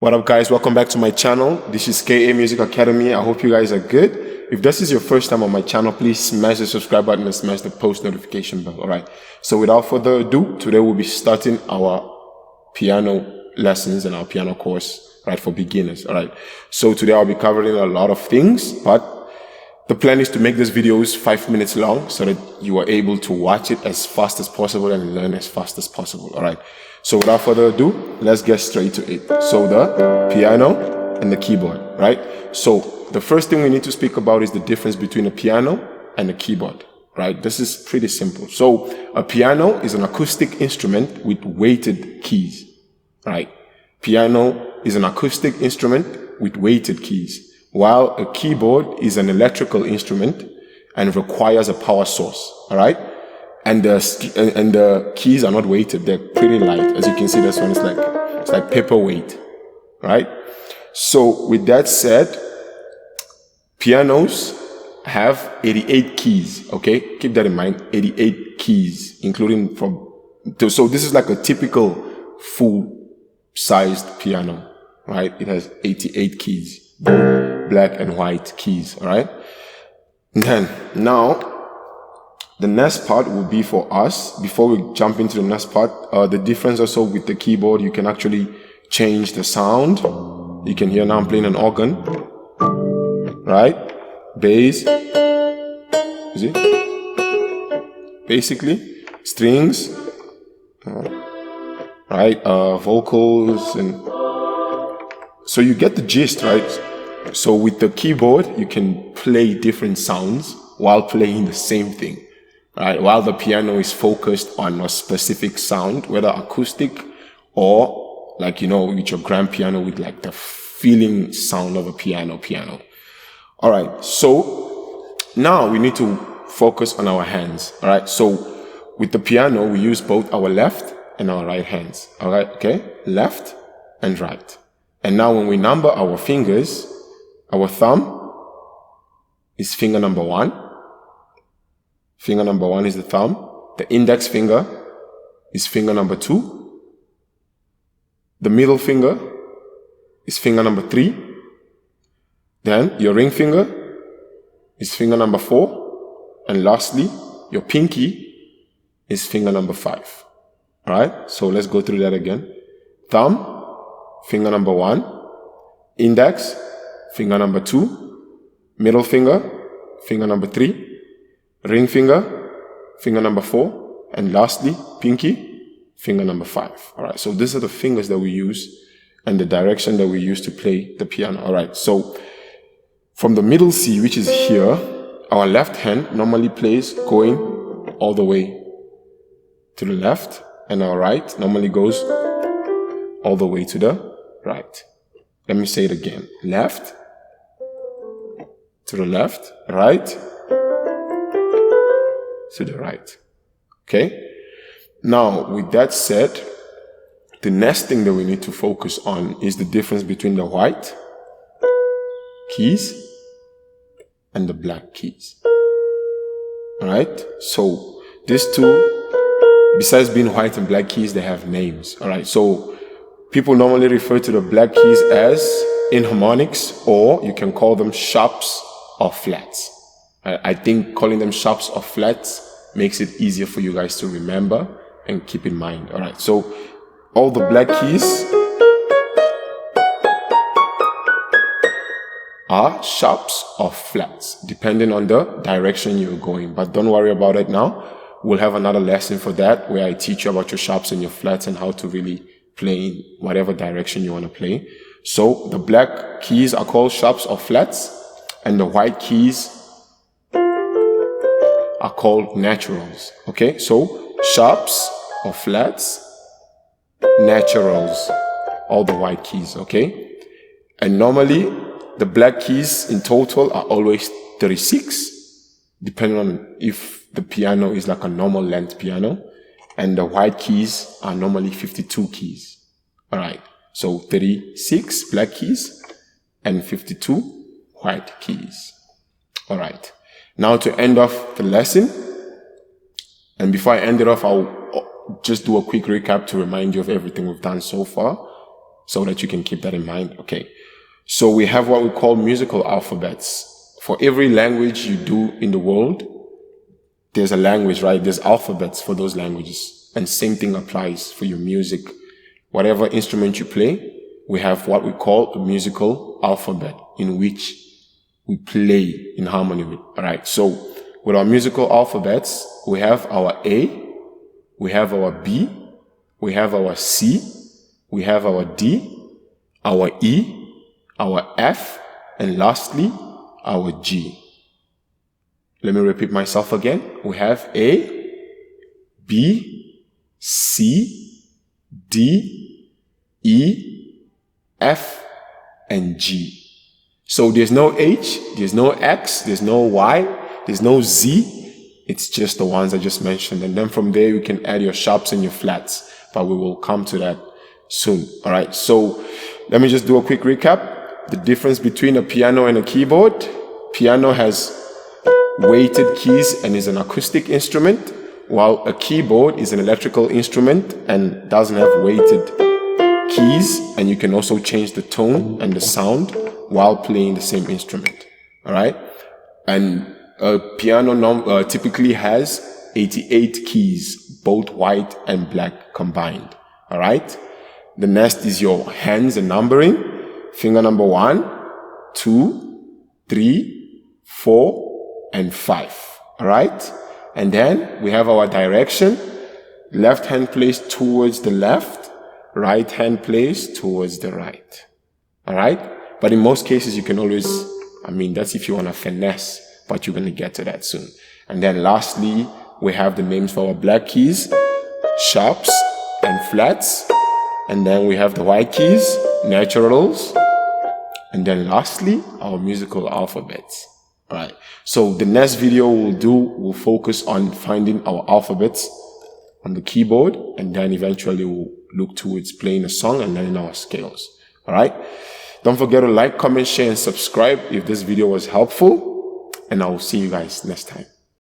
What up, guys? Welcome back to my channel. This is KA Music Academy. I hope you guys are good. If this is your first time on my channel, please smash the subscribe button and smash the post notification bell. Alright, so without further ado, today we'll be starting our piano lessons and our piano course, right, for beginners. Alright, so today I'll be covering a lot of things, but the plan is to make this videos 5 minutes long so that you are able to watch it as fast as possible and learn as fast as possible. Alright, so without further ado, let's get straight to it. So the piano and the keyboard, right? So the first thing we need to speak about is the difference between a piano and a keyboard, right? This is pretty simple. So a piano is an acoustic instrument with weighted keys, right? Piano is an acoustic instrument with weighted keys, while a keyboard is an electrical instrument and requires a power source, all right? And the keys are not weighted; they're pretty light. As you can see, this one is like paperweight, right? So with that said, pianos have 88 keys. Okay, keep that in mind. 88 keys, including so this is like a typical full-sized piano, right? It has 88 keys, both black and white keys. All right. And then now, the next part will be for us. Before we jump into the next part, the difference also with the keyboard, you can actually change the sound. You can hear now I'm playing an organ, right? Bass, is it? Basically, strings, right? Vocals, and so you get the gist, right? So with the keyboard, you can play different sounds while playing the same thing. Right, while the piano is focused on a specific sound, whether acoustic or like, with your grand piano with like the feeling sound of a piano. All right, so now we need to focus on our hands. All right, so with the piano, we use both our left and our right hands. All right, okay, left and right. And now when we number our fingers, our thumb is finger number 1. Finger number 1 is the thumb. The index finger is finger number 2. The middle finger is finger number 3. Then your ring finger is finger number 4. And lastly, your pinky is finger number 5. Alright, so let's go through that again. Thumb, finger number 1. Index, finger number 2. Middle finger, finger number 3. Ring finger, finger number 4, and lastly, pinky, finger number 5. All right, so these are the fingers that we use and the direction that we use to play the piano. All right, so from the middle C, which is here, our left hand normally plays going all the way to the left, and our right normally goes all the way to the right. Let me say it again. Left, to the left, right, to the right. Okay? Now, with that said, the next thing that we need to focus on is the difference between the white keys and the black keys. Alright? So, these two, besides being white and black keys, they have names. Alright? So, people normally refer to the black keys as enharmonics, or you can call them sharps or flats. I think calling them sharps or flats makes it easier for you guys to remember and keep in mind. All right, so all the black keys are sharps or flats, depending on the direction you're going. But don't worry about it now. We'll have another lesson for that where I teach you about your sharps and your flats and how to really play in whatever direction you want to play. So the black keys are called sharps or flats, and the white keys are called naturals. Okay, so sharps or flats, naturals, all the white keys. Okay, and normally the black keys in total are always 36, depending on if the piano is like a normal length piano, and the white keys are normally 52 keys. All right, so 36 black keys and 52 white keys. All right. Now to end off the lesson, and before I end it off, I'll just do a quick recap to remind you of everything we've done so far. so that you can keep that in mind. Okay. So we have what we call musical alphabets. For every language you do in the world, there's a language, right? There's alphabets for those languages. And same thing applies for your music. Whatever instrument you play, we have what we call a musical alphabet in which we play in harmony with. All right. So with our musical alphabets, we have our A, we have our B, we have our C, we have our D, our E, our F, and lastly, our G. Let me repeat myself again. We have A, B, C, D, E, F, and G. So there's no H, there's no X, there's no Y, there's no Z. It's just the ones I just mentioned. And then from there, you can add your sharps and your flats, but we will come to that soon. All right. So let me just do a quick recap. The difference between a piano and a keyboard. Piano has weighted keys and is an acoustic instrument, while a keyboard is an electrical instrument and doesn't have weighted keys, and you can also change the tone and the sound while playing the same instrument. All right. And a piano typically has 88 keys, both white and black combined. All right. The next is your hands and numbering. Finger number 1, 2, 3, 4, and 5. All right. And then we have our direction. Left hand placed towards the left, right hand placed towards the right. All right. But in most cases, you can always, that's if you want to finesse, but you're going to get to that soon. And then lastly, we have the names for our black keys, sharps and flats. And then we have the white keys, naturals. And then lastly, our musical alphabets. All right. So the next video we'll focus on finding our alphabets on the keyboard. And then eventually we'll look towards playing a song and learning our scales. All right. Don't forget to like, comment, share, and subscribe if this video was helpful. And I will see you guys next time.